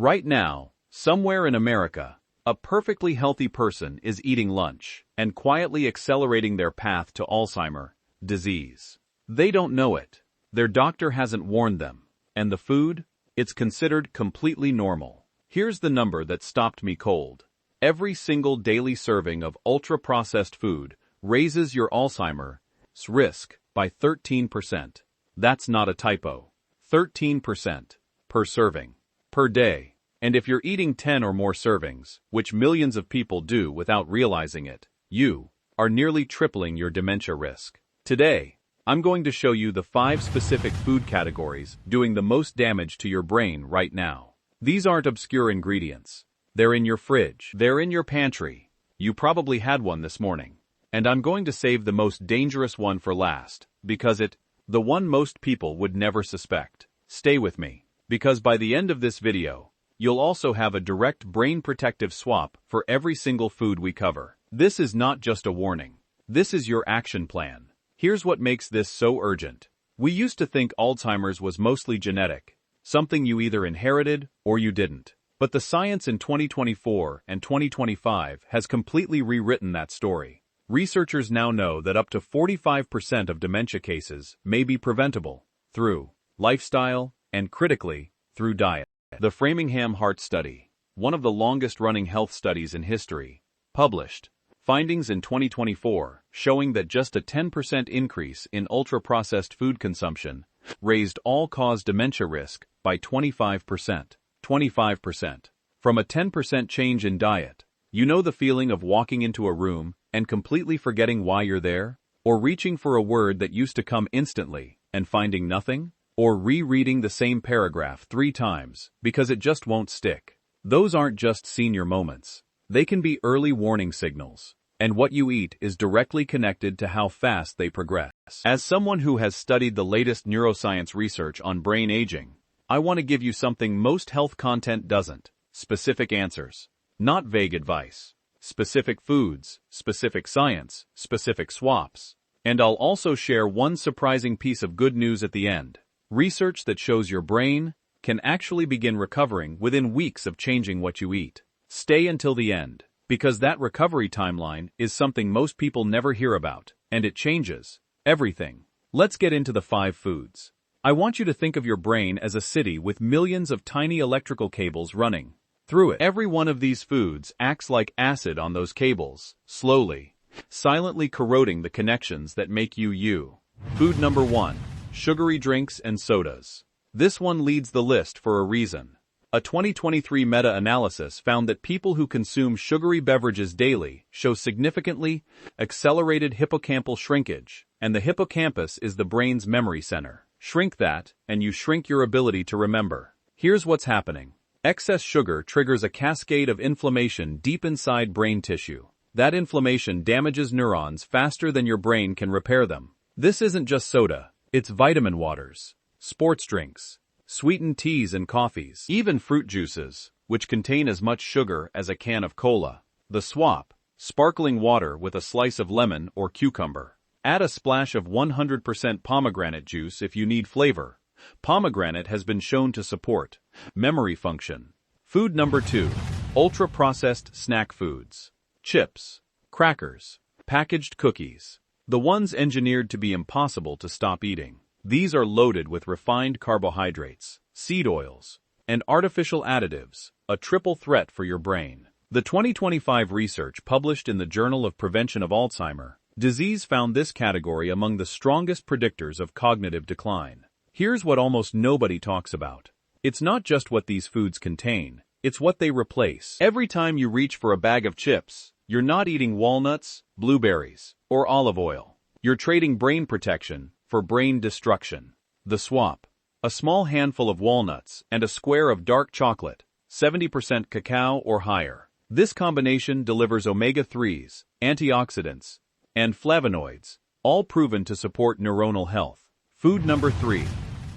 Right now, somewhere in America, a perfectly healthy person is eating lunch and quietly accelerating their path to Alzheimer disease. They don't know it. Their doctor hasn't warned them. And the food? It's considered completely normal. Here's the number that stopped me cold. Every single daily serving of ultra-processed food raises your Alzheimer's risk by 13%. That's not a typo. 13% per serving, per day. And if you're eating 10 or more servings, which millions of people do without realizing it, you are nearly tripling your dementia risk. Today, I'm going to show you the 5 specific food categories doing the most damage to your brain right now. These aren't obscure ingredients. They're in your fridge. They're in your pantry. You probably had one this morning. And I'm going to save the most dangerous one for last, because the one most people would never suspect. Stay with me, because by the end of this video, you'll also have a direct brain protective swap for every single food we cover. This is not just a warning. This is your action plan. Here's what makes this so urgent. We used to think Alzheimer's was mostly genetic, something you either inherited or you didn't. But the science in 2024 and 2025 has completely rewritten that story. Researchers now know that up to 45% of dementia cases may be preventable through lifestyle and, critically, through diet. The Framingham Heart Study, one of the longest-running health studies in history, published findings in 2024 showing that just a 10% increase in ultra-processed food consumption raised all-cause dementia risk by 25%. 25%. From a 10% change in diet. You know the feeling of walking into a room and completely forgetting why you're there? Or reaching for a word that used to come instantly and finding nothing? Or rereading the same paragraph 3 times because it just won't stick? Those aren't just senior moments. They can be early warning signals. And what you eat is directly connected to how fast they progress. As someone who has studied the latest neuroscience research on brain aging, I want to give you something most health content doesn't. Specific answers. Not vague advice. Specific foods, specific science, specific swaps. And I'll also share one surprising piece of good news at the end. Research that shows your brain can actually begin recovering within weeks of changing what you eat. Stay until the end, because that recovery timeline is something most people never hear about, and it changes everything. Let's get into the 5 foods. I want you to think of your brain as a city with millions of tiny electrical cables running through it. Every one of these foods acts like acid on those cables, slowly, silently corroding the connections that make you you. Food number 1. Sugary drinks and sodas. This one leads the list for a reason. A 2023 meta-analysis found that people who consume sugary beverages daily show significantly accelerated hippocampal shrinkage, and the hippocampus is the brain's memory center. Shrink that, and you shrink your ability to remember. Here's what's happening. Excess sugar triggers a cascade of inflammation deep inside brain tissue. That inflammation damages neurons faster than your brain can repair them. This isn't just soda, it's vitamin waters, sports drinks, sweetened teas and coffees, even fruit juices, which contain as much sugar as a can of cola. The swap: sparkling water with a slice of lemon or cucumber. Add a splash of 100% pomegranate juice if you need flavor. Pomegranate has been shown to support memory function. Food number 2. Ultra-processed snack foods. Chips, crackers, packaged cookies. The ones engineered to be impossible to stop eating. These are loaded with refined carbohydrates, seed oils, and artificial additives, a triple threat for your brain. The 2025 research published in the Journal of Prevention of Alzheimer disease found this category among the strongest predictors of cognitive decline. Here's what almost nobody talks about. It's not just what these foods contain, it's what they replace. Every time you reach for a bag of chips, you're not eating walnuts, blueberries, or olive oil. You're trading brain protection for brain destruction. The swap: a small handful of walnuts and a square of dark chocolate, 70% cacao or higher. This combination delivers omega-3s, antioxidants, and flavonoids, all proven to support neuronal health. Food number 3.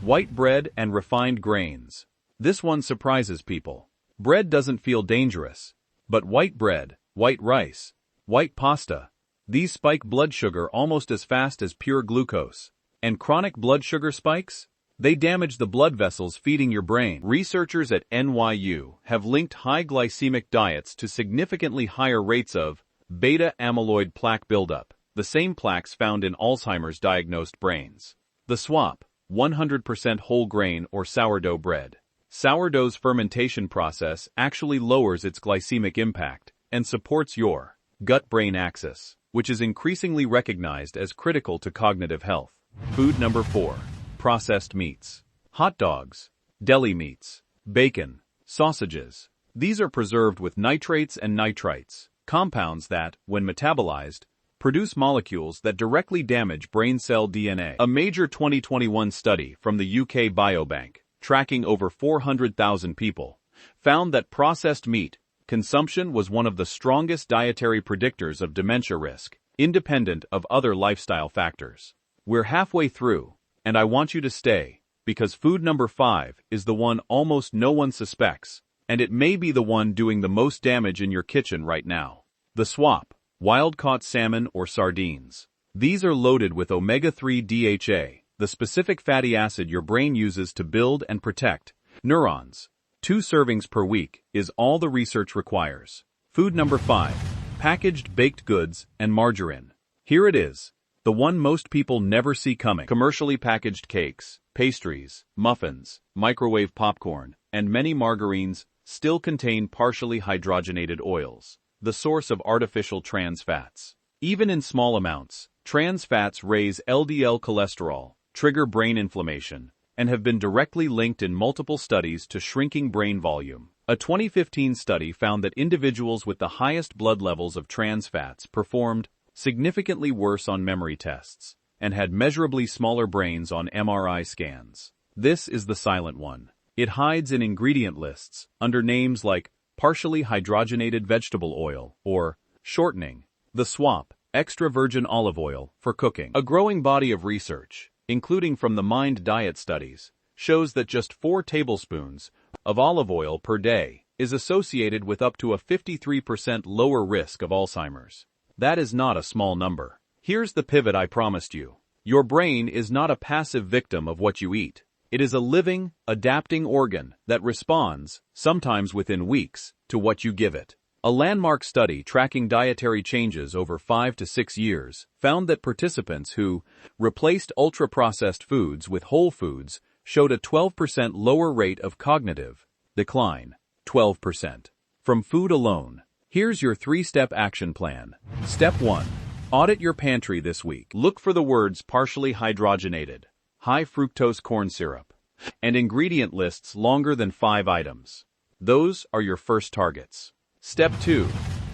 White bread and refined grains. This one surprises people. Bread doesn't feel dangerous, but white bread, white rice, white pasta, these spike blood sugar almost as fast as pure glucose. And chronic blood sugar spikes? They damage the blood vessels feeding your brain. Researchers at NYU have linked high glycemic diets to significantly higher rates of beta amyloid plaque buildup, the same plaques found in Alzheimer's diagnosed brains. The swap, 100% whole grain or sourdough bread. Sourdough's fermentation process actually lowers its glycemic impact and supports your gut-brain axis, which is increasingly recognized as critical to cognitive health. Food number 4. Processed meats. Hot dogs, deli meats, bacon, sausages. These are preserved with nitrates and nitrites, compounds that, when metabolized, produce molecules that directly damage brain cell DNA. A major 2021 study from the UK Biobank, tracking over 400,000 people, found that processed meat consumption was one of the strongest dietary predictors of dementia risk, independent of other lifestyle factors. We're halfway through, and I want you to stay, because food number 5 is the one almost no one suspects, and it may be the one doing the most damage in your kitchen right now. The swap, wild-caught salmon or sardines. These are loaded with omega-3 DHA, the specific fatty acid your brain uses to build and protect neurons. 2 servings per week is all the research requires. Food number 5. Packaged baked goods and margarine. Here it is, the one most people never see coming. Commercially packaged cakes, pastries, muffins, microwave popcorn, and many margarines still contain partially hydrogenated oils, the source of artificial trans fats. Even in small amounts, trans fats raise LDL cholesterol, trigger brain inflammation, and have been directly linked in multiple studies to shrinking brain volume. A 2015 study found that individuals with the highest blood levels of trans fats performed significantly worse on memory tests and had measurably smaller brains on MRI scans. This is the silent one. It hides in ingredient lists under names like partially hydrogenated vegetable oil or shortening. The swap, extra virgin olive oil for cooking. A growing body of research, including from the Mind Diet studies, shows that just 4 tablespoons of olive oil per day is associated with up to a 53% lower risk of Alzheimer's. That is not a small number. Here's the pivot I promised you. Your brain is not a passive victim of what you eat. It is a living, adapting organ that responds, sometimes within weeks, to what you give it. A landmark study tracking dietary changes over 5 to 6 years found that participants who replaced ultra-processed foods with whole foods showed a 12% lower rate of cognitive decline. 12%. From food alone. Here's your 3-step action plan. Step 1. Audit your pantry this week. Look for the words partially hydrogenated, high fructose corn syrup, and ingredient lists longer than 5 items. Those are your first targets. Step 2.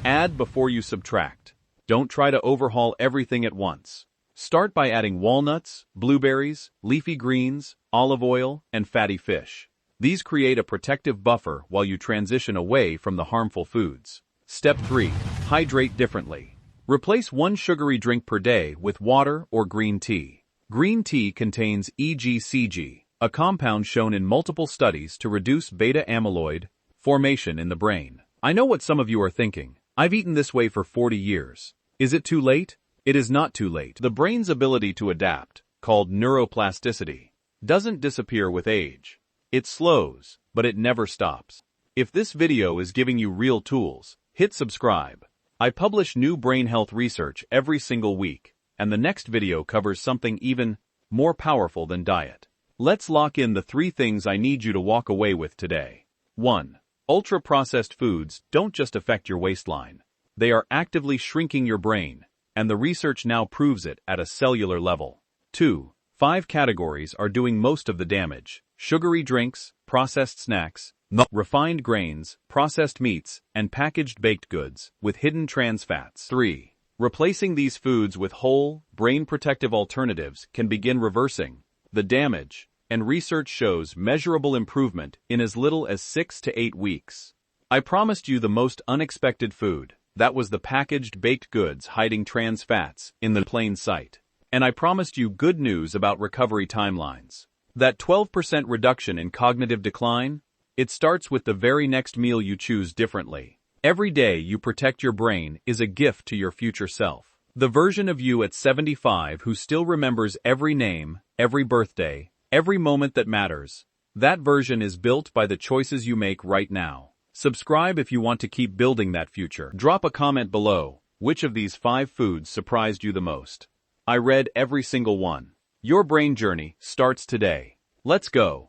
Add before you subtract. Don't try to overhaul everything at once. Start by adding walnuts, blueberries, leafy greens, olive oil, and fatty fish. These create a protective buffer while you transition away from the harmful foods. Step 3. Hydrate differently. Replace 1 sugary drink per day with water or green tea. Green tea contains EGCG, a compound shown in multiple studies to reduce beta amyloid formation in the brain. I know what some of you are thinking. I've eaten this way for 40 years. Is it too late? It is not too late. The brain's ability to adapt, called neuroplasticity, doesn't disappear with age. It slows, but it never stops. If this video is giving you real tools, hit subscribe. I publish new brain health research every single week, and the next video covers something even more powerful than diet. Let's lock in the 3 things I need you to walk away with today. 1. Ultra-processed foods don't just affect your waistline. They are actively shrinking your brain, and the research now proves it at a cellular level. 2. 5 categories are doing most of the damage: sugary drinks, processed snacks, refined grains, processed meats, and packaged baked goods with hidden trans fats. 3. Replacing these foods with whole, brain-protective alternatives can begin reversing the damage, and research shows measurable improvement in as little as 6 to 8 weeks. I promised you the most unexpected food. That was the packaged baked goods hiding trans fats in the plain sight. And I promised you good news about recovery timelines. That 12% reduction in cognitive decline, it starts with the very next meal you choose differently. Every day you protect your brain is a gift to your future self. The version of you at 75 who still remembers every name, every birthday, Every moment that matters. That version is built by the choices you make right now. Subscribe if you want to keep building that future. Drop a comment below. Which of these 5 foods surprised you the most? I read every single one. Your brain journey starts today. Let's go.